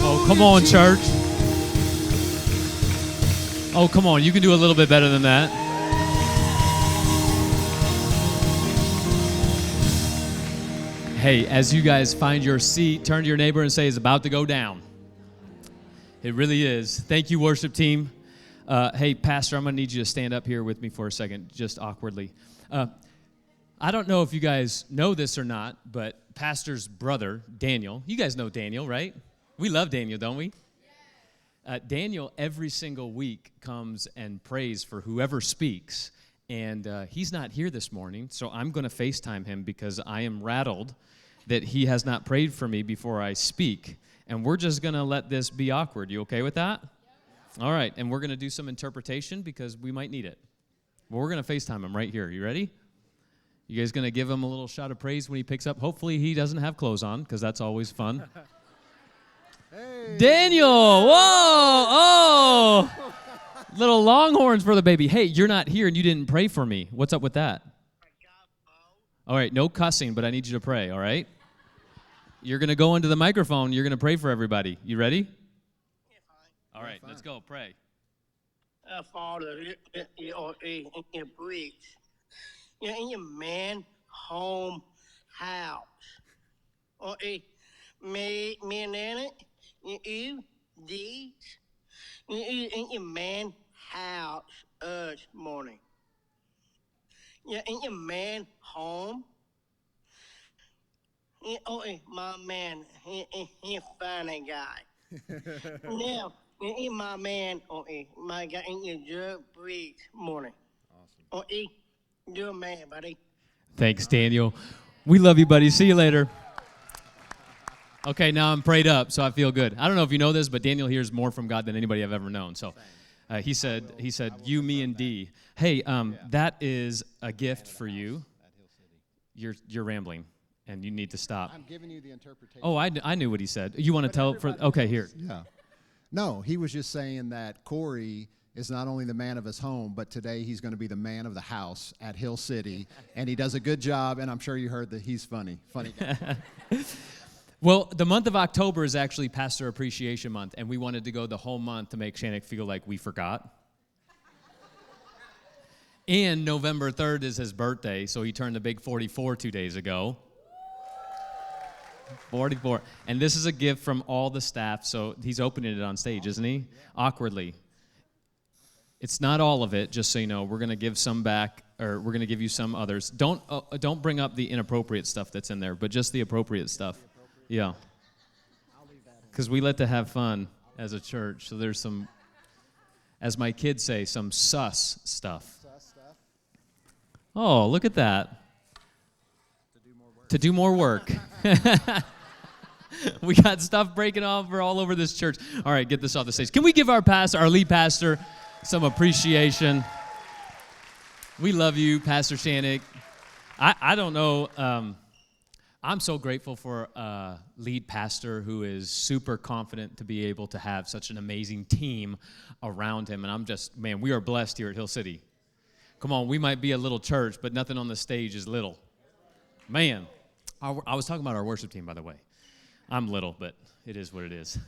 Oh, come on, church. Oh, come on. You can do a little bit better than that. Hey, as you guys find your seat, turn to your neighbor and say, it's about to go down. It really is. Thank you, worship team. Hey, Pastor, I'm going to need you to stand up here with me for a second, just awkwardly. I don't know if you guys know this or not, but Pastor's brother, Daniel, you guys know Daniel, right? We love Daniel, don't we? Daniel, every single week, comes and prays for whoever speaks, and he's not here this morning, so I'm going to FaceTime him because I am rattled that he has not prayed for me before I speak, and we're just going to let this be awkward. You okay with that? All right, and we're going to do some interpretation because we might need it. Well, we're going to FaceTime him right here. You ready? You guys going to give him a little shout of praise when he picks up? Hopefully he doesn't have clothes on because that's always fun. Hey. Daniel, whoa, oh, little longhorns for the baby. Hey, you're not here and you didn't pray for me. What's up with that? All right, no cussing, but I need you to pray, all right? You're going to go into the microphone. You're going to pray for everybody. You ready? All right, let's go. Pray. Father, you're preach. You're in your man, home, house. Or me and it. You, these, you in your man house this morning. You in your man home. My man, he funny guy. Now, in my man, my guy in your breed morning. Awesome. You're a man, buddy. Thanks, Daniel. We love you, buddy. See you later. Okay, now I'm prayed up, so I feel good. I don't know if you know this, but Daniel hears more from God than anybody I've ever known. So he said, you, me, and D. Hey, that is a gift for you. You're rambling, and you need to stop. I'm giving you the interpretation. Oh, I knew what he said. You want to tell? Okay, here. Yeah. No, he was just saying that Cory is not only the man of his home, but today he's going to be the man of the house at Hill City, and he does a good job, and I'm sure you heard that he's funny guy. Well, the month of October is actually Pastor Appreciation Month, and we wanted to go the whole month to make Shannick feel like we forgot. And November 3rd is his birthday, so he turned the big 44 2 days ago. 44. And this is a gift from all the staff, so he's opening it on stage, isn't he? Awkwardly. It's not all of it, just so you know. We're going to give some back, or we're going to give you some others. Don't bring up the inappropriate stuff that's in there, but just the appropriate stuff. Yeah. Because we like to have fun as a church, so there's some, as my kids say, some sus stuff. Oh, look at that. To do more work. We got stuff breaking off all over this church. All right, get this off the stage. Can we give our lead pastor, some appreciation? We love you, Pastor Shannick. I don't know. I'm so grateful for a lead pastor who is super confident to be able to have such an amazing team around him. And I'm just, man, we are blessed here at Hill City. Come on, we might be a little church, but nothing on the stage is little. Man, I was talking about our worship team, by the way. I'm little, but it is what it is.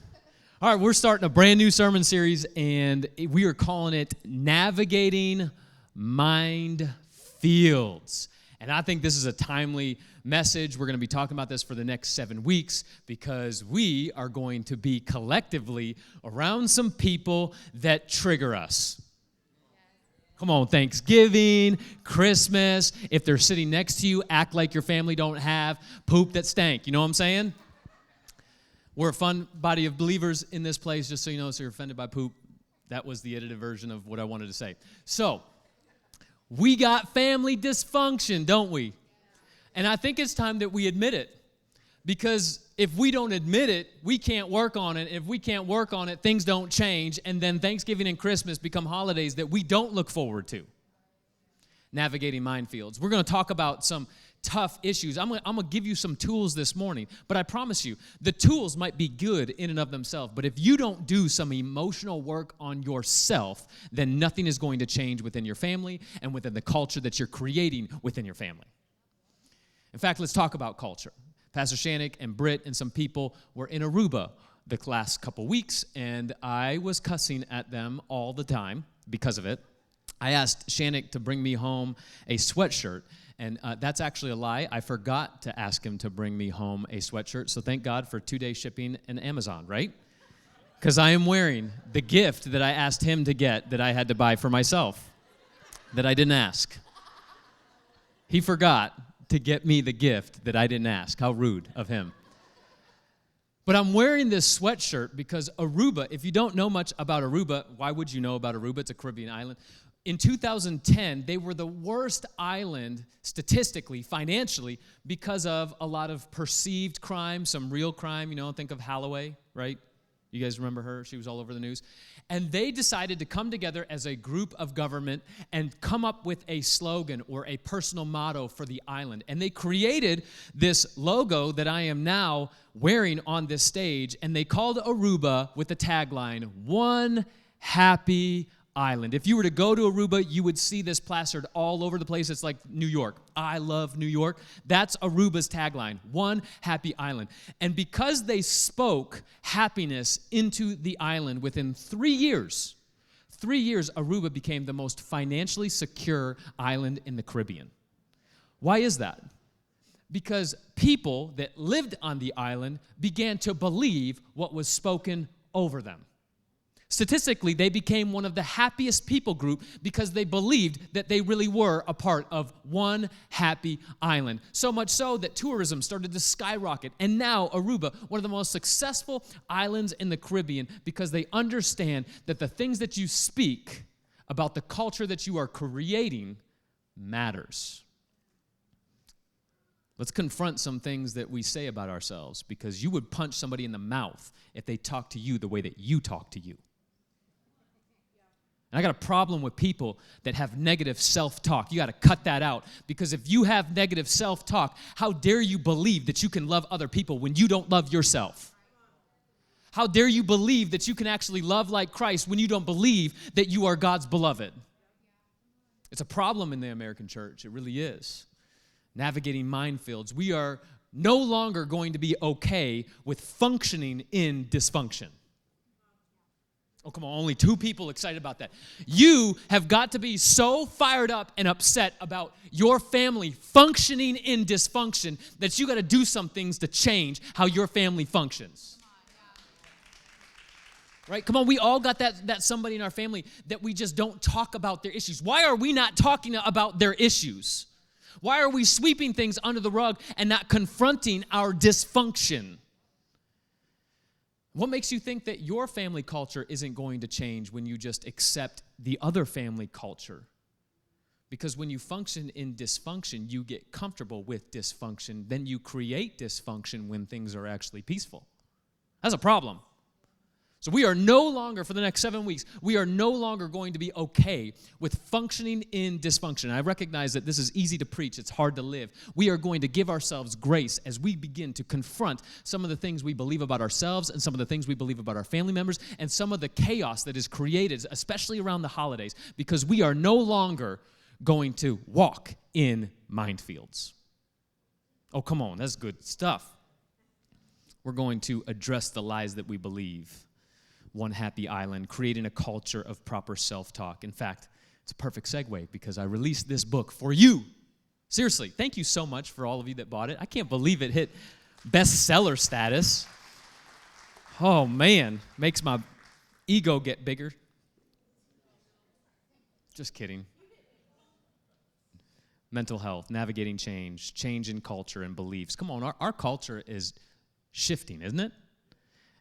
All right, we're starting a brand new sermon series, and we are calling it Navigating MINDfields. And I think this is a timely message. We're going to be talking about this for the next 7 weeks because we are going to be collectively around some people that trigger us. Come on, Thanksgiving, Christmas. If they're sitting next to you, act like your family don't have poop that stank. You know what I'm saying? We're a fun body of believers in this place, just so you know, so you're offended by poop. That was the edited version of what I wanted to say. So, we got family dysfunction, don't we? And I think it's time that we admit it. Because if we don't admit it, we can't work on it. If we can't work on it, things don't change. And then Thanksgiving and Christmas become holidays that we don't look forward to. Navigating MINDfields. We're going to talk about some tough issues. I'm going to give you some tools this morning. But I promise you, the tools might be good in and of themselves. But if you don't do some emotional work on yourself, then nothing is going to change within your family and within the culture that you're creating within your family. In fact, let's talk about culture. Pastor Shannick and Britt and some people were in Aruba the last couple weeks, and I was cussing at them all the time because of it. I asked Shannick to bring me home a sweatshirt, and that's actually a lie. I forgot to ask him to bring me home a sweatshirt, so thank God for 2-day shipping and Amazon, right? Because I am wearing the gift that I asked him to get that I had to buy for myself, that I didn't ask. He forgot to get me the gift that I didn't ask. How rude of him. But I'm wearing this sweatshirt because Aruba, if you don't know much about Aruba, why would you know about Aruba? It's a Caribbean island. In 2010, they were the worst island statistically, financially, because of a lot of perceived crime, some real crime. You know, think of Holloway, right? You guys remember her? She was all over the news. And they decided to come together as a group of government and come up with a slogan or a personal motto for the island. And they created this logo that I am now wearing on this stage, and they called Aruba with the tagline, "One Happy Island." If you were to go to Aruba, you would see this plastered all over the place. It's like New York. I love New York. That's Aruba's tagline, "One Happy Island." And because they spoke happiness into the island within 3 years, Aruba became the most financially secure island in the Caribbean. Why is that? Because people that lived on the island began to believe what was spoken over them. Statistically, they became one of the happiest people group because they believed that they really were a part of one happy island. So much so that tourism started to skyrocket. And now Aruba, one of the most successful islands in the Caribbean, because they understand that the things that you speak about the culture that you are creating matters. Let's confront some things that we say about ourselves, because you would punch somebody in the mouth if they talk to you the way that you talk to you. And I got a problem with people that have negative self-talk. You got to cut that out, because if you have negative self-talk, how dare you believe that you can love other people when you don't love yourself? How dare you believe that you can actually love like Christ when you don't believe that you are God's beloved? It's a problem in the American church. It really is. Navigating minefields. We are no longer going to be okay with functioning in dysfunction. Oh, come on, only 2 people excited about that. You have got to be so fired up and upset about your family functioning in dysfunction that you got to do some things to change how your family functions. Right? Come on, we all got that somebody in our family that we just don't talk about their issues. Why are we not talking about their issues? Why are we sweeping things under the rug and not confronting our dysfunction? What makes you think that your family culture isn't going to change when you just accept the other family culture? Because when you function in dysfunction, you get comfortable with dysfunction. Then you create dysfunction when things are actually peaceful. That's a problem. So we are no longer, for the next 7 weeks, we are no longer going to be okay with functioning in dysfunction. I recognize that this is easy to preach. It's hard to live. We are going to give ourselves grace as we begin to confront some of the things we believe about ourselves and some of the things we believe about our family members and some of the chaos that is created, especially around the holidays, because we are no longer going to walk in minefields. Oh, come on, that's good stuff. We're going to address the lies that we believe. One happy island, creating a culture of proper self-talk. In fact, it's a perfect segue because I released this book for you. Seriously, thank you so much for all of you that bought it. I can't believe it hit bestseller status. Oh, man, makes my ego get bigger. Just kidding. Mental health, navigating change, change in culture and beliefs. Come on, our culture is shifting, isn't it?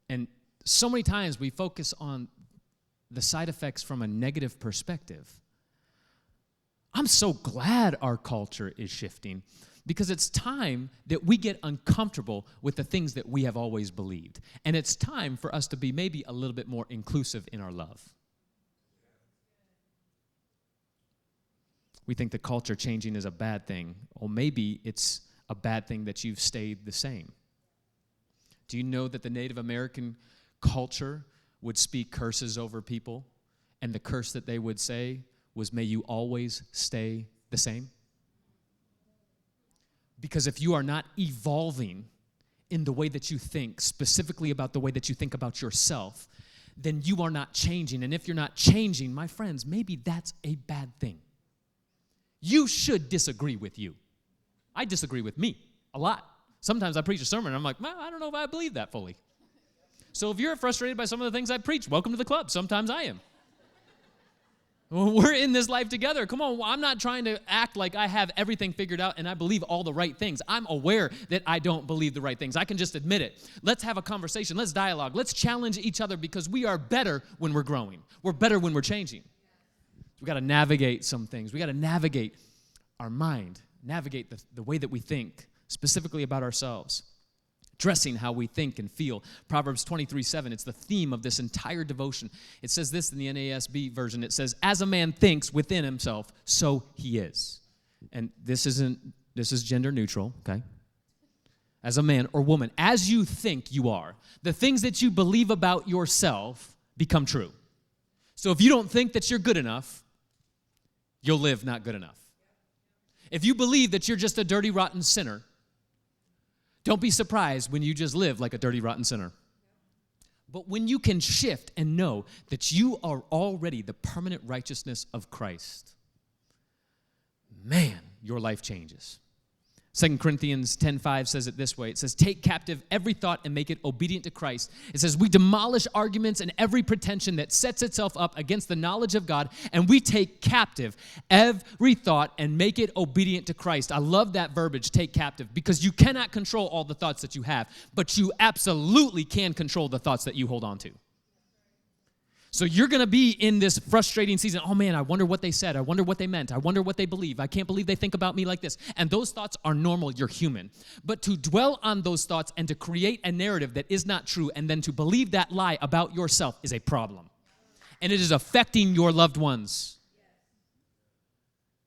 And so many times we focus on the side effects from a negative perspective. I'm so glad our culture is shifting because it's time that we get uncomfortable with the things that we have always believed. And it's time for us to be maybe a little bit more inclusive in our love. We think the culture changing is a bad thing. Or maybe it's a bad thing that you've stayed the same. Do you know that the Native American culture would speak curses over people, and the curse that they would say was, "May you always stay the same"? Because if you are not evolving in the way that you think, specifically about the way that you think about yourself, then you are not changing. And if you're not changing, my friends, maybe that's a bad thing. You should disagree with you. I disagree with me a lot. Sometimes I preach a sermon and I'm like, well, I don't know if I believe that fully. So if you're frustrated by some of the things I preach, welcome to the club. Sometimes I am. We're in this life together. Come on, I'm not trying to act like I have everything figured out and I believe all the right things. I'm aware that I don't believe the right things. I can just admit it. Let's have a conversation. Let's dialogue. Let's challenge each other because we are better when we're growing. We're better when we're changing. We got to navigate some things. We got to navigate our mind, navigate the way that we think, specifically about ourselves. Dressing how we think and feel. Proverbs 23:7, it's the theme of this entire devotion. It says this in the NASB version. It says, as a man thinks within himself, so he is. And this is gender neutral, okay? As a man or woman, as you think you are, the things that you believe about yourself become true. So if you don't think that you're good enough, you'll live not good enough. If you believe that you're just a dirty, rotten sinner, don't be surprised when you just live like a dirty, rotten sinner. But when you can shift and know that you are already the permanent righteousness of Christ, man, your life changes. 2 Corinthians 10:5 says it this way. It says, take captive every thought and make it obedient to Christ. It says, we demolish arguments and every pretension that sets itself up against the knowledge of God, and we take captive every thought and make it obedient to Christ. I love that verbiage, take captive, because you cannot control all the thoughts that you have, but you absolutely can control the thoughts that you hold on to. So you're going to be in this frustrating season. Oh, man, I wonder what they said. I wonder what they meant. I wonder what they believe. I can't believe they think about me like this. And those thoughts are normal. You're human. But to dwell on those thoughts and to create a narrative that is not true and then to believe that lie about yourself is a problem. And it is affecting your loved ones.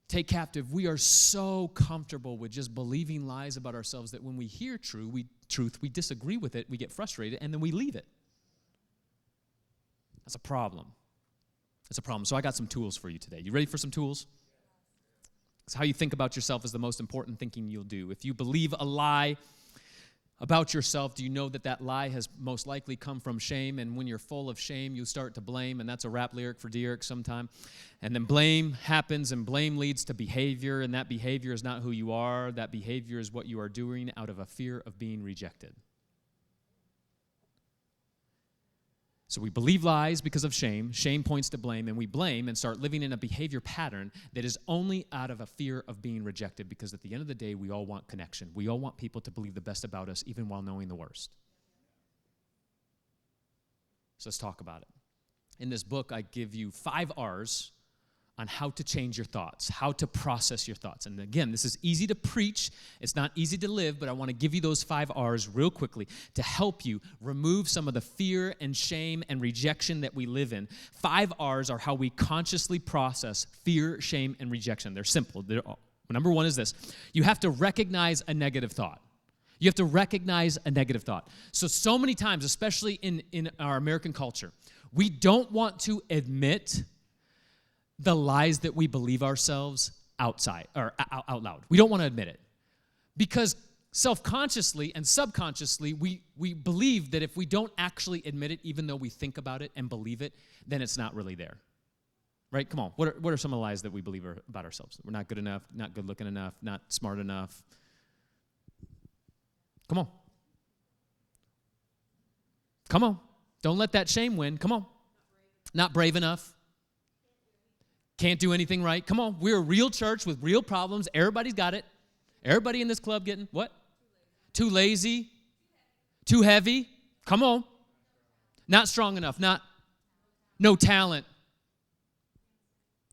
Take captive. We are so comfortable with just believing lies about ourselves that when we hear truth, we disagree with it, we get frustrated, and then we leave it. That's a problem. That's a problem. So I got some tools for you today. You ready for some tools? Because how you think about yourself is the most important thinking you'll do. If you believe a lie about yourself, do you know that that lie has most likely come from shame? And when you're full of shame, you start to blame, and that's a rap lyric for Derek sometime. And then blame happens, and blame leads to behavior, and that behavior is not who you are. That behavior is what you are doing out of a fear of being rejected. So we believe lies because of shame. Shame points to blame, and we blame and start living in a behavior pattern that is only out of a fear of being rejected, because at the end of the day, we all want connection. We all want people to believe the best about us, even while knowing the worst. So let's talk about it. In this book, I give you 5 R's on how to change your thoughts, how to process your thoughts. And again, this is easy to preach. It's not easy to live, but I want to give you those 5 R's real quickly to help you remove some of the fear and shame and rejection that we live in. 5 R's are how we consciously process fear, shame, and rejection. They're simple. Number 1 is this. You have to recognize a negative thought. You have to recognize a negative thought. So many times, especially in our American culture, we don't want to admit the lies that we believe ourselves out loud. We don't want to admit it. Because self-consciously and subconsciously, we believe that if we don't actually admit it, even though we think about it and believe it, then it's not really there. Right? Come on. What are some of the lies that we believe about ourselves? We're not good enough, not good looking enough, not smart enough. Come on. Come on. Don't let that shame win. Come on. Not brave enough. Can't do anything right. Come on, we're a real church with real problems. Everybody's got it. Everybody in this club getting what? Too lazy. Too heavy. Come on. Not strong enough. No talent.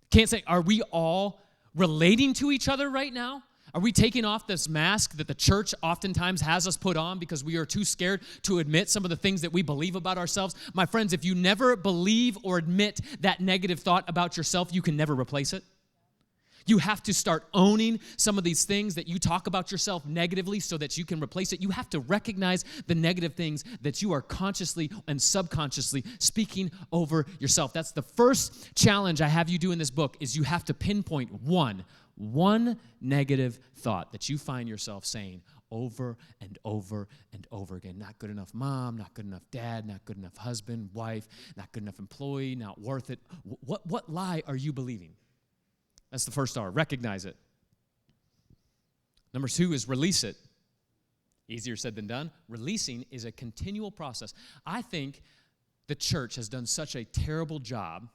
Can't say, are we all relating to each other right now? Are we taking off this mask that the church oftentimes has us put on because we are too scared to admit some of the things that we believe about ourselves? My friends, if you never believe or admit that negative thought about yourself, you can never replace it. You have to start owning some of these things that you talk about yourself negatively so that you can replace it. You have to recognize the negative things that you are consciously and subconsciously speaking over yourself. That's the first challenge I have you do in this book, is you have to pinpoint one negative thought that you find yourself saying over and over and over again. Not good enough mom, not good enough dad, not good enough husband, wife, not good enough employee, not worth it. What lie are you believing? That's the first R. Recognize it. Number 2 is release it. Easier said than done. Releasing is a continual process. I think the church has done such a terrible job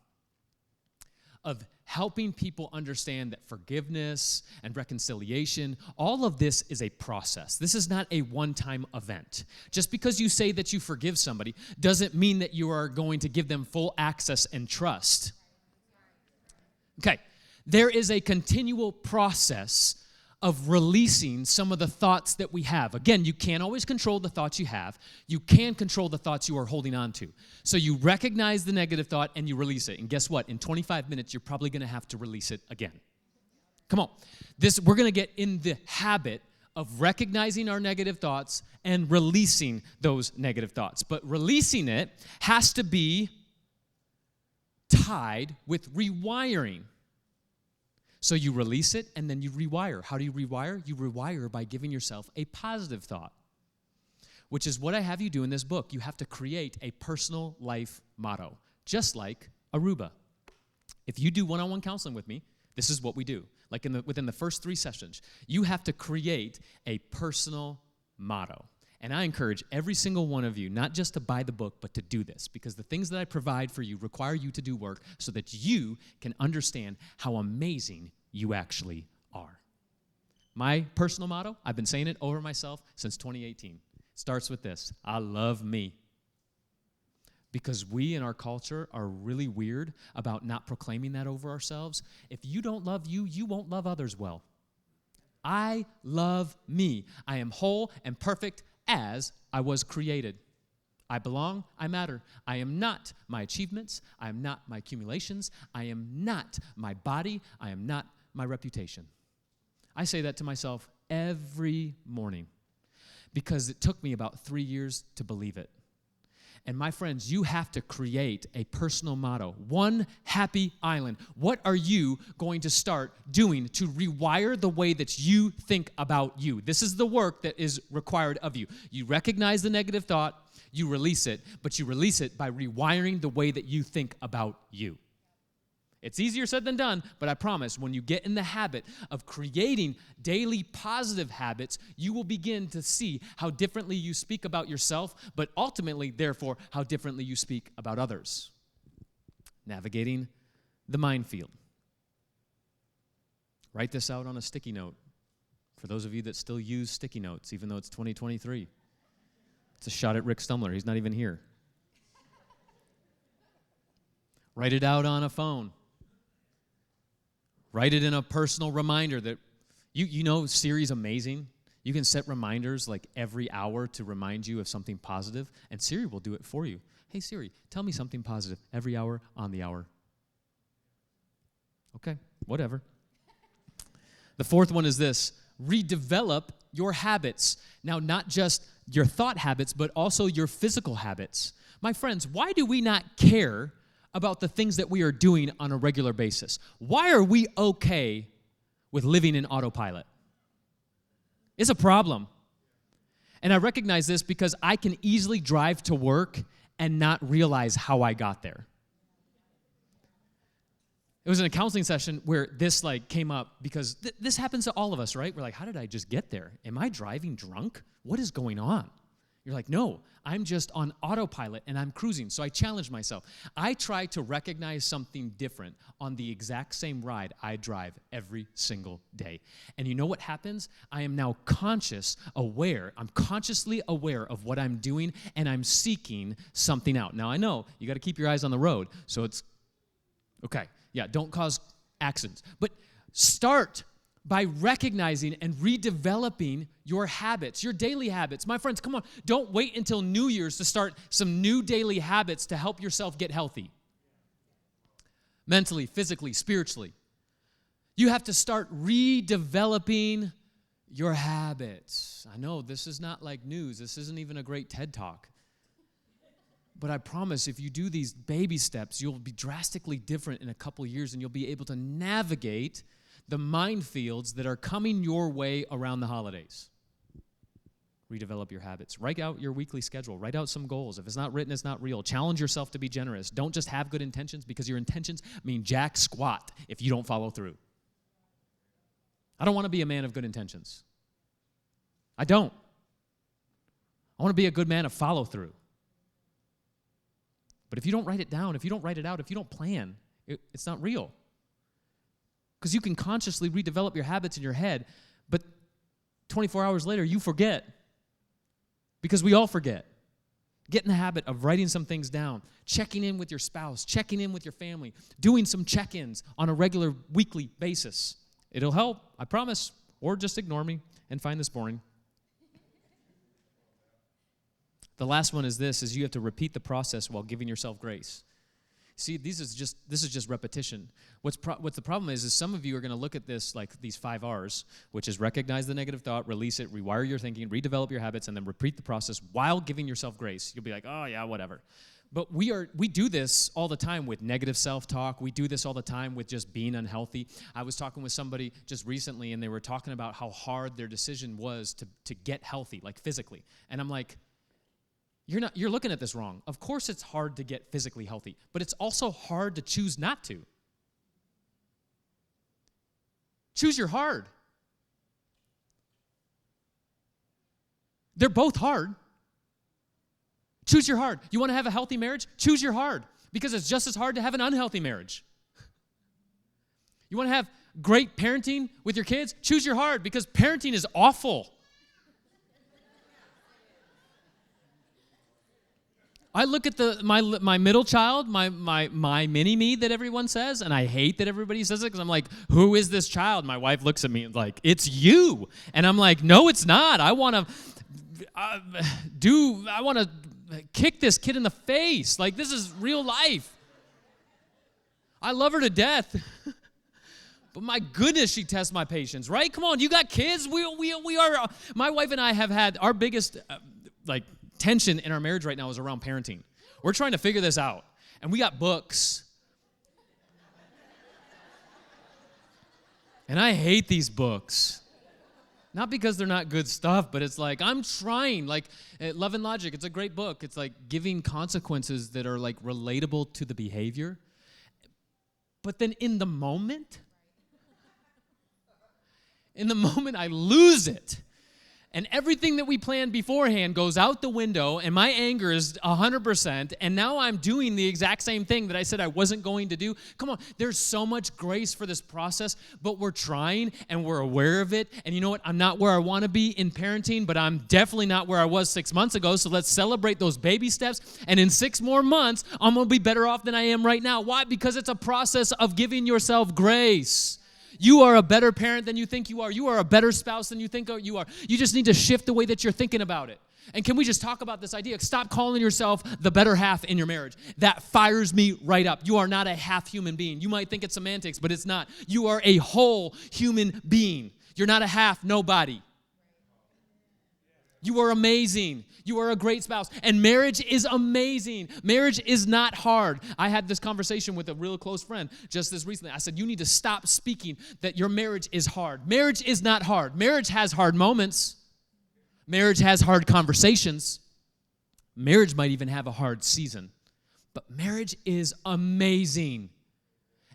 of helping people understand that forgiveness and reconciliation, all of this is a process. This is not a one-time event. Just because you say that you forgive somebody doesn't mean that you are going to give them full access and trust. Okay, there is a continual process of releasing some of the thoughts that we have. Again, you can't always control the thoughts you have. You can control the thoughts you are holding on to. So you recognize the negative thought and you release it. And guess what? In 25 minutes, you're probably going to have to release it again. Come on. We're going to get in the habit of recognizing our negative thoughts and releasing those negative thoughts. But releasing it has to be tied with rewiring. So you release it, and then you rewire. How do you rewire? You rewire by giving yourself a positive thought, which is what I have you do in this book. You have to create a personal life motto, just like Aruba. If you do one-on-one counseling with me, this is what we do. Like within the first 3 sessions, you have to create a personal motto. And I encourage every single one of you, not just to buy the book, but to do this, because the things that I provide for you require you to do work so that you can understand how amazing you actually are. My personal motto, I've been saying it over myself since 2018. Starts with this: I love me. Because we in our culture are really weird about not proclaiming that over ourselves. If you don't love you, you won't love others well. I love me. I am whole and perfect as I was created. I belong, I matter. I am not my achievements. I am not my accumulations. I am not my body. I am not my reputation. I say that to myself every morning because it took me about 3 years to believe it. And my friends, you have to create a personal motto. One happy island. What are you going to start doing to rewire the way that you think about you? This is the work that is required of you. You recognize the negative thought, you release it, but you release it by rewiring the way that you think about you. It's easier said than done, but I promise when you get in the habit of creating daily positive habits, you will begin to see how differently you speak about yourself, but ultimately, therefore, how differently you speak about others. Navigating the minefield. Write this out on a sticky note for those of you that still use sticky notes, even though it's 2023. It's a shot at Rick Stumler. He's not even here. Write it out on a phone. Write it in a personal reminder that, you know Siri's amazing. You can set reminders like every hour to remind you of something positive, and Siri will do it for you. Hey, Siri, tell me something positive every hour on the hour. Okay, whatever. The fourth one is this: redevelop your habits. Now, not just your thought habits, but also your physical habits. My friends, why do we not care about the things that we are doing on a regular basis? Why are we okay with living in autopilot? It's a problem. And I recognize this because I can easily drive to work and not realize how I got there. It was in a counseling session where this came up because this happens to all of us, right? We're like, how did I just get there? Am I driving drunk? What is going on? You're like, no, I'm just on autopilot and I'm cruising. So I challenged myself. I try to recognize something different on the exact same ride I drive every single day. And you know what happens? I am now aware. I'm consciously aware of what I'm doing, and I'm seeking something out. Now, I know you got to keep your eyes on the road. So it's, okay, yeah, don't cause accidents. But start by recognizing and redeveloping your habits, your daily habits. My friends, come on, don't wait until New Year's to start some new daily habits to help yourself get healthy. Mentally, physically, spiritually. You have to start redeveloping your habits. I know this is not like news. This isn't even a great TED Talk. But I promise if you do these baby steps, you'll be drastically different in a couple years, and you'll be able to navigate the minefields that are coming your way around the holidays. redevelop your habits. Write out your weekly schedule. Write out some goals. If it's not written, it's not real. Challenge yourself to be generous. Don't just have good intentions, because your intentions mean jack squat if you don't follow through. I don't want to be a man of good intentions. I don't. I want to be a good man of follow through. But if you don't write it down, if you don't write it out, if you don't plan, it's not real. Because you can consciously redevelop your habits in your head, but 24 hours later, you forget. Because we all forget. Get in the habit of writing some things down, checking in with your spouse, checking in with your family, doing some check-ins on a regular weekly basis. It'll help, I promise. Or just ignore me and find this boring. The last one is this, is you have to repeat the process while giving yourself grace. See, this is just repetition. What's the problem is some of you are going to look at this like these 5 R's, which is recognize the negative thought, release it, rewire your thinking, redevelop your habits, and then repeat the process while giving yourself grace. You'll be like, oh yeah, whatever. But we do this all the time with negative self-talk. We do this all the time with just being unhealthy. I was talking with somebody just recently, and they were talking about how hard their decision was to get healthy, like physically. And I'm like, You're looking at this wrong. Of course it's hard to get physically healthy, but it's also hard to choose not to. Choose your hard. They're both hard. Choose your hard. You want to have a healthy marriage? Choose your hard, because it's just as hard to have an unhealthy marriage. You want to have great parenting with your kids? Choose your hard, because parenting is awful. I look at my middle child, my mini-me that everyone says, and I hate that everybody says it, because I'm like, who is this child? My wife looks at me and like, it's you. And I'm like, no, it's not. I want to kick this kid in the face. Like, this is real life. I love her to death. But my goodness, she tests my patience, right? Come on, you got kids? We are, my wife and I have had our biggest, tension in our marriage right now is around parenting. We're trying to figure this out. And we got books. And I hate these books. Not because they're not good stuff, but it's like, I'm trying. Like, Love and Logic, it's a great book. It's like giving consequences that are like relatable to the behavior. But then in the moment, I lose it. And everything that we planned beforehand goes out the window, and my anger is 100%, and now I'm doing the exact same thing that I said I wasn't going to do. Come on, there's so much grace for this process, but we're trying, and we're aware of it. And you know what? I'm not where I want to be in parenting, but I'm definitely not where I was 6 months ago, so let's celebrate those baby steps, and in 6 more months, I'm going to be better off than I am right now. Why? Because it's a process of giving yourself grace. You are a better parent than you think you are. You are a better spouse than you think you are. You just need to shift the way that you're thinking about it. And can we just talk about this idea? Stop calling yourself the better half in your marriage. That fires me right up. You are not a half human being. You might think it's semantics, but it's not. You are a whole human being. You're not a half nobody. You are amazing. You are a great spouse. And marriage is amazing. Marriage is not hard. I had this conversation with a real close friend just this recently. I said, you need to stop speaking that your marriage is hard. Marriage is not hard. Marriage has hard moments. Marriage has hard conversations. Marriage might even have a hard season. But marriage is amazing.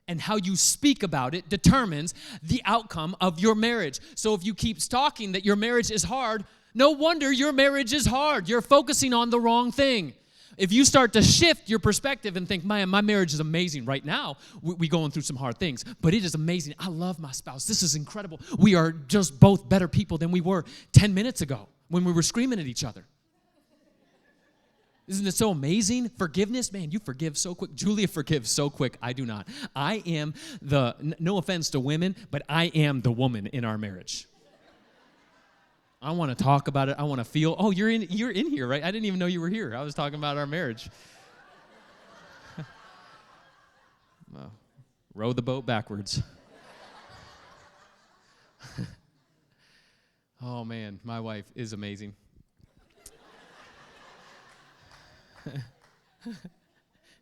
And how you speak about it determines the outcome of your marriage. So if you keep talking that your marriage is hard, no wonder your marriage is hard. You're focusing on the wrong thing. If you start to shift your perspective and think, man, my marriage is amazing right now, we're going through some hard things, but it is amazing. I love my spouse. This is incredible. We are just both better people than we were 10 minutes ago when we were screaming at each other. Isn't it so amazing? Forgiveness, man, you forgive so quick. Julia forgives so quick. I do not. I am no offense to women, but I am the woman in our marriage. I want to talk about it. I want to feel, oh, you're in here, right? I didn't even know you were here. I was talking about our marriage. Well, row the boat backwards. Oh, man, my wife is amazing.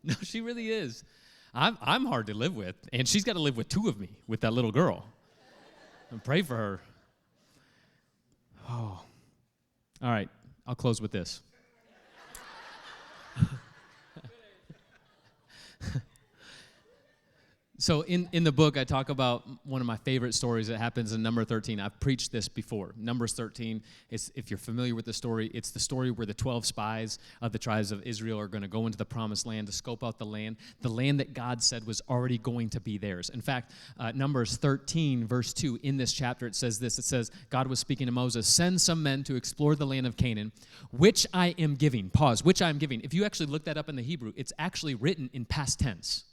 No, she really is. I'm hard to live with, and she's got to live with 2 of me, with that little girl. And pray for her. Oh, All right, I'll close with this. So in the book, I talk about one of my favorite stories that happens in number 13. I've preached this before. Numbers 13, if you're familiar with the story, it's the story where the 12 spies of the tribes of Israel are going to go into the promised land to scope out the land that God said was already going to be theirs. In fact, Numbers 13, verse 2, in this chapter, it says this. It says, God was speaking to Moses, send some men to explore the land of Canaan, which I am giving. Pause, which I am giving. If you actually look that up in the Hebrew, it's actually written in past tense.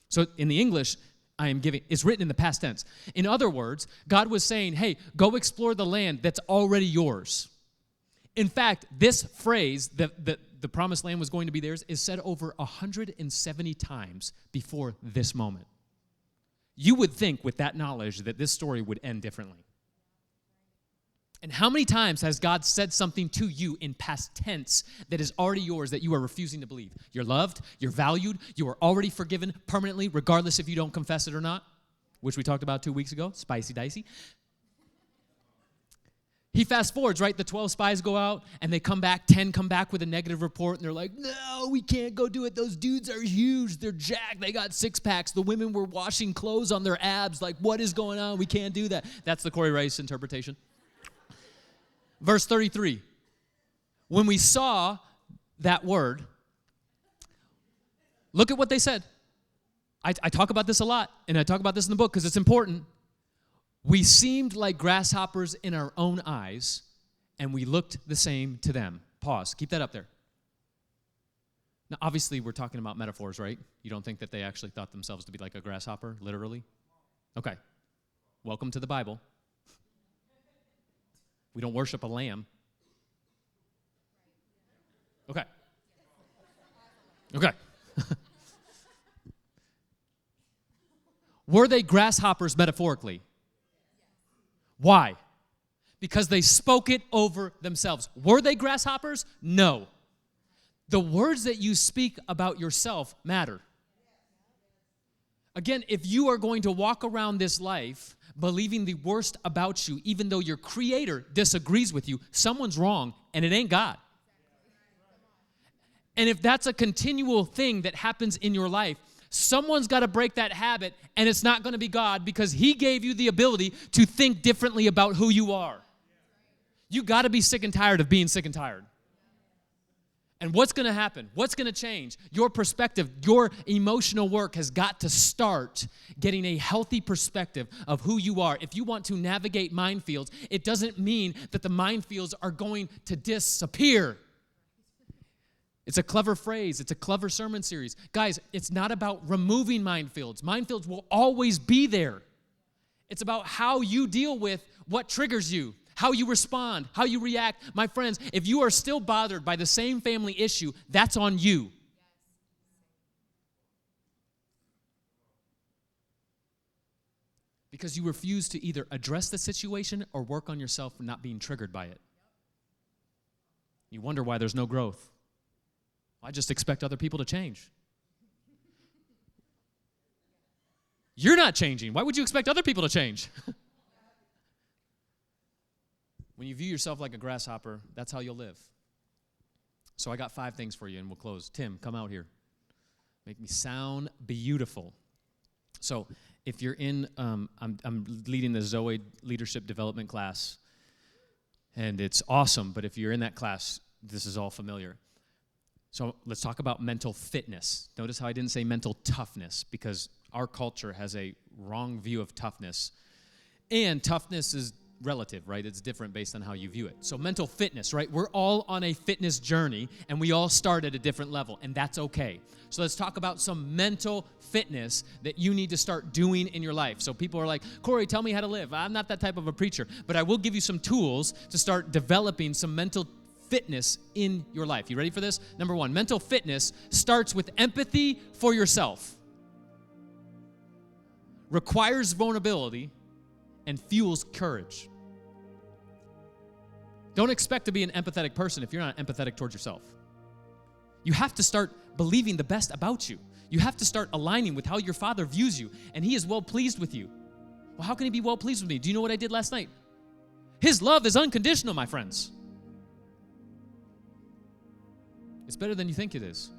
So in the English, I am giving, it's written in the past tense. In other words, God was saying, hey, go explore the land that's already yours. In fact, this phrase, that the promised land was going to be theirs, is said over 170 times before this moment. You would think with that knowledge that this story would end differently. And how many times has God said something to you in past tense that is already yours that you are refusing to believe? You're loved, you're valued, you are already forgiven permanently, regardless if you don't confess it or not, which we talked about 2 weeks ago, spicy dicey. He fast forwards, right? The 12 spies go out and they come back, 10 come back with a negative report, and they're like, no, we can't go do it. Those dudes are huge. They're jacked. They got six packs. The women were washing clothes on their abs. Like, what is going on? We can't do that. That's the Cory Rice interpretation. Verse 33, when we saw that word, look at what they said. I talk about this a lot, and I talk about this in the book because it's important. We seemed like grasshoppers in our own eyes, and we looked the same to them. Pause. Keep that up there. Now, obviously, we're talking about metaphors, right? You don't think that they actually thought themselves to be like a grasshopper, literally? Okay. Welcome to the Bible. We don't worship a lamb. Okay. Okay. Were they grasshoppers metaphorically? Why? Because they spoke it over themselves. Were they grasshoppers? No. The words that you speak about yourself matter. Again, if you are going to walk around this life believing the worst about you, even though your Creator disagrees with you, someone's wrong, and it ain't God. And if that's a continual thing that happens in your life, someone's got to break that habit, and it's not going to be God because He gave you the ability to think differently about who you are. You got to be sick and tired of being sick and tired. And what's going to happen? What's going to change? Your perspective, your emotional work has got to start getting a healthy perspective of who you are. If you want to navigate minefields, it doesn't mean that the minefields are going to disappear. It's a clever phrase. It's a clever sermon series. Guys, it's not about removing minefields. Minefields will always be there. It's about how you deal with what triggers you. How you respond, how you react. My friends, if you are still bothered by the same family issue, that's on you. Because you refuse to either address the situation or work on yourself for not being triggered by it. You wonder why there's no growth. I just expect other people to change. You're not changing. Why would you expect other people to change? When you view yourself like a grasshopper, that's how you'll live. So I got 5 things for you, and we'll close. Tim, come out here. Make me sound beautiful. So if you're in, I'm leading the Zoe Leadership Development class, and it's awesome, but if you're in that class, this is all familiar. So let's talk about mental fitness. Notice how I didn't say mental toughness, because our culture has a wrong view of toughness. And toughness is relative, right? It's different based on how you view it. So mental fitness, right? We're all on a fitness journey, and we all start at a different level, and that's okay. So let's talk about some mental fitness that you need to start doing in your life. So people are like, Cory, tell me how to live. I'm not that type of a preacher, but I will give you some tools to start developing some mental fitness in your life. You ready for this? Number 1, mental fitness starts with empathy for yourself, requires vulnerability, and fuels courage. Don't expect to be an empathetic person if you're not empathetic towards yourself. You have to start believing the best about you. You have to start aligning with how your Father views you, and He is well pleased with you. Well, how can He be well pleased with me? Do you know what I did last night? His love is unconditional, my friends. It's better than you think it is.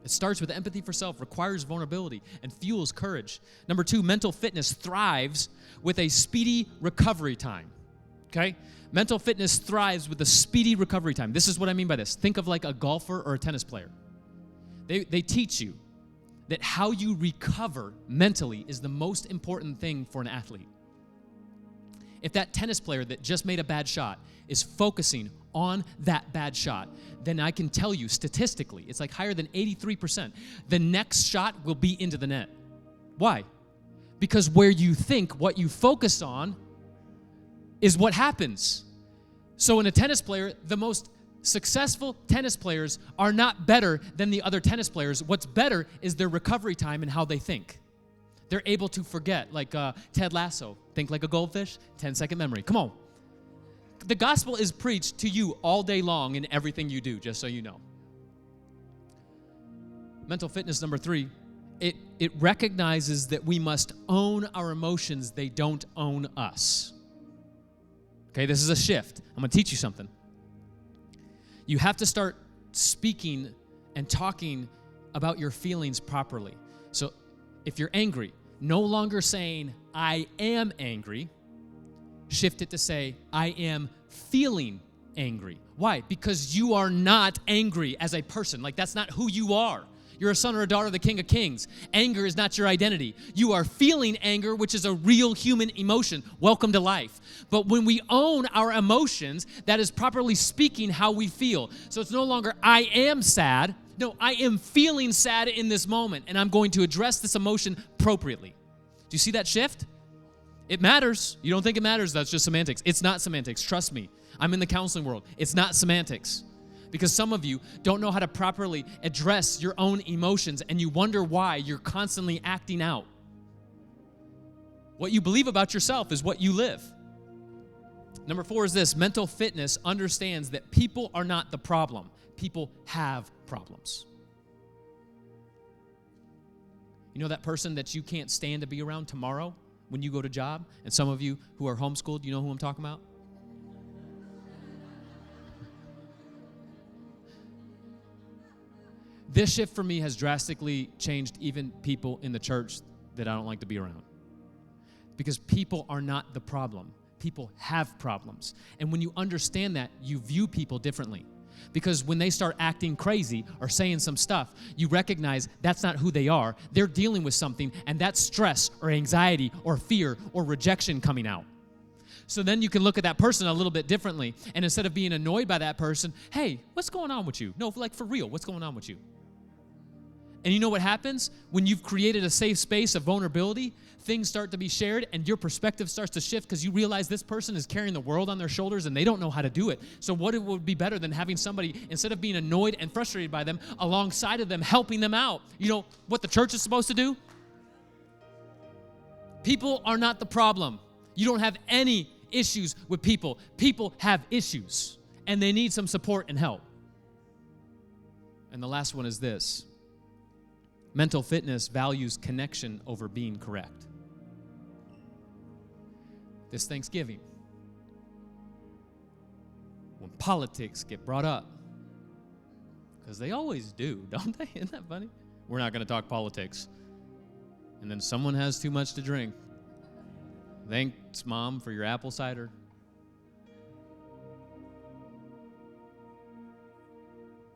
It starts with empathy for self, requires vulnerability, and fuels courage. Number 2, mental fitness thrives with a speedy recovery time. Okay? Mental fitness thrives with a speedy recovery time. This is what I mean by this. Think of like a golfer or a tennis player. They teach you that how you recover mentally is the most important thing for an athlete. If that tennis player that just made a bad shot is focusing on that bad shot, then I can tell you statistically, it's like higher than 83%, the next shot will be into the net. Why? Because where you think, what you focus on, is what happens. So in a tennis player, the most successful tennis players are not better than the other tennis players. What's better is their recovery time and how they think. They're able to forget, like Ted Lasso, think like a goldfish, 10-second memory. Come on. The gospel is preached to you all day long in everything you do, just so you know. Mental fitness number 3, it recognizes that we must own our emotions. They don't own us. Okay, this is a shift. I'm going to teach you something. You have to start speaking and talking about your feelings properly. So if you're angry, no longer saying, I am angry, shift it to say, I am feeling angry. Why? Because you are not angry as a person. Like, that's not who you are. You're a son or a daughter of the King of Kings. Anger is not your identity. You are feeling anger, which is a real human emotion. Welcome to life. But when we own our emotions, that is properly speaking how we feel. So it's no longer, I am sad. No, I am feeling sad in this moment, and I'm going to address this emotion appropriately. Do you see that shift? It matters. You don't think it matters? That's just semantics. It's not semantics. Trust me. I'm in the counseling world. It's not semantics. Because some of you don't know how to properly address your own emotions, and you wonder why you're constantly acting out. What you believe about yourself is what you live. Number 4 is this. Mental fitness understands that people are not the problem. People have problems. You know that person that you can't stand to be around tomorrow when you go to job? And some of you who are homeschooled, you know who I'm talking about? This shift for me has drastically changed even people in the church that I don't like to be around. Because people are not the problem. People have problems. And when you understand that, you view people differently. Because when they start acting crazy or saying some stuff, you recognize that's not who they are. They're dealing with something, and that's stress or anxiety or fear or rejection coming out. So then you can look at that person a little bit differently. And instead of being annoyed by that person, hey, what's going on with you? No, like for real, what's going on with you? And you know what happens? When you've created a safe space of vulnerability, things start to be shared and your perspective starts to shift because you realize this person is carrying the world on their shoulders and they don't know how to do it. So what would be better than having somebody, instead of being annoyed and frustrated by them, alongside of them, helping them out? You know what the church is supposed to do? People are not the problem. You don't have any issues with people. People have issues and they need some support and help. And the last one is this. Mental fitness values connection over being correct. This Thanksgiving, when politics get brought up, because they always do, don't they? Isn't that funny? We're not going to talk politics. And then someone has too much to drink. Thanks, Mom, for your apple cider.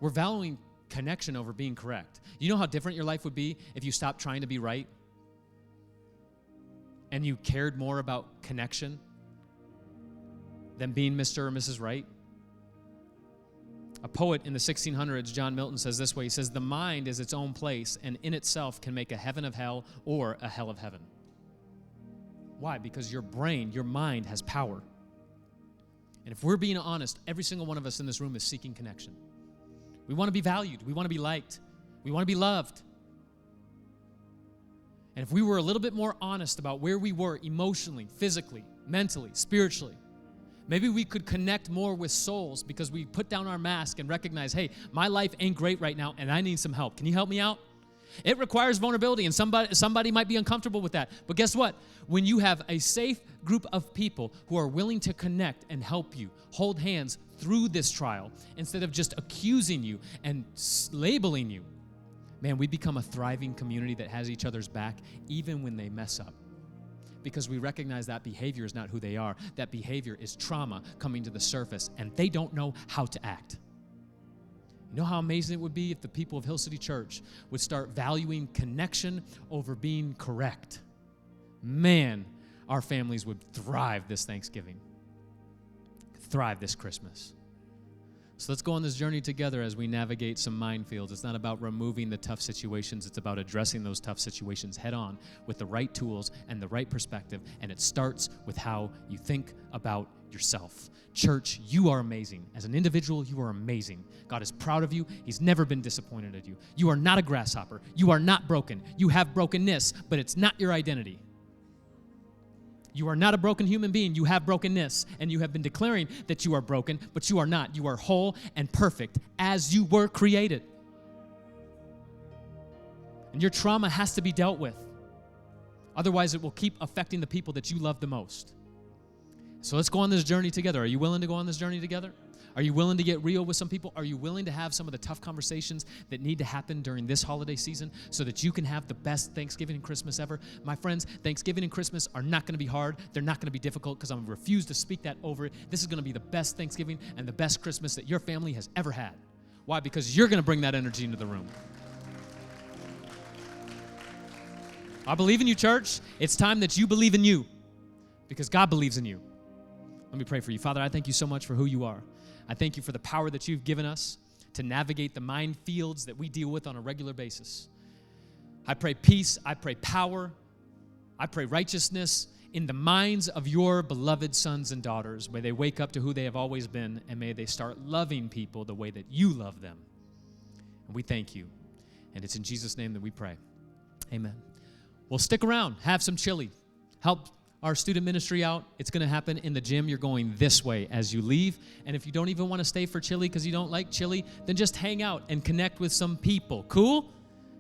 We're valuing connection over being correct. You know how different your life would be if you stopped trying to be right and you cared more about connection than being Mr. or Mrs. Right? A poet in the 1600s, John Milton, says this way. He says, the mind is its own place and in itself can make a heaven of hell or a hell of heaven. Why? Because your brain, your mind has power. And if we're being honest, every single one of us in this room is seeking connection. We want to be valued. We want to be liked. We want to be loved. And if we were a little bit more honest about where we were emotionally, physically, mentally, spiritually, maybe we could connect more with souls because we put down our mask and recognize, hey, my life ain't great right now and I need some help. Can you help me out? It requires vulnerability, and somebody might be uncomfortable with that. But guess what? When you have a safe group of people who are willing to connect and help you, hold hands through this trial, instead of just accusing you and labeling you, man, we become a thriving community that has each other's back even when they mess up. Because we recognize that behavior is not who they are. That behavior is trauma coming to the surface, and they don't know how to act. You know how amazing it would be if the people of Hill City Church would start valuing connection over being correct? Man, our families would thrive this Thanksgiving, thrive this Christmas. So let's go on this journey together as we navigate some minefields. It's not about removing the tough situations. It's about addressing those tough situations head on with the right tools and the right perspective. And it starts with how you think about yourself. Church, you are amazing. As an individual, you are amazing. God is proud of you. He's never been disappointed at you. You are not a grasshopper. You are not broken. You have brokenness, but it's not your identity. You are not a broken human being. You have brokenness, and you have been declaring that you are broken, but you are not. You are whole and perfect as you were created. And your trauma has to be dealt with. Otherwise, it will keep affecting the people that you love the most. So let's go on this journey together. Are you willing to go on this journey together? Are you willing to get real with some people? Are you willing to have some of the tough conversations that need to happen during this holiday season so that you can have the best Thanksgiving and Christmas ever? My friends, Thanksgiving and Christmas are not going to be hard. They're not going to be difficult, because I'm going to refuse to speak that over it. This is going to be the best Thanksgiving and the best Christmas that your family has ever had. Why? Because you're going to bring that energy into the room. I believe in you, church. It's time that you believe in you, because God believes in you. Let me pray for you. Father, I thank you so much for who you are. I thank you for the power that you've given us to navigate the minefields that we deal with on a regular basis. I pray peace. I pray power. I pray righteousness in the minds of your beloved sons and daughters. May they wake up to who they have always been, and may they start loving people the way that you love them. And we thank you. And it's in Jesus' name that we pray. Amen. Well, stick around. Have some chili. Help our student ministry out. It's going to happen in the gym. You're going this way as you leave. And if you don't even want to stay for chili because you don't like chili, then just hang out and connect with some people. Cool?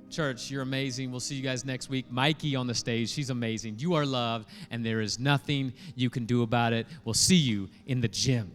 Church, you're amazing. We'll see you guys next week. Mikey on the stage. She's amazing. You are loved, and there is nothing you can do about it. We'll see you in the gym.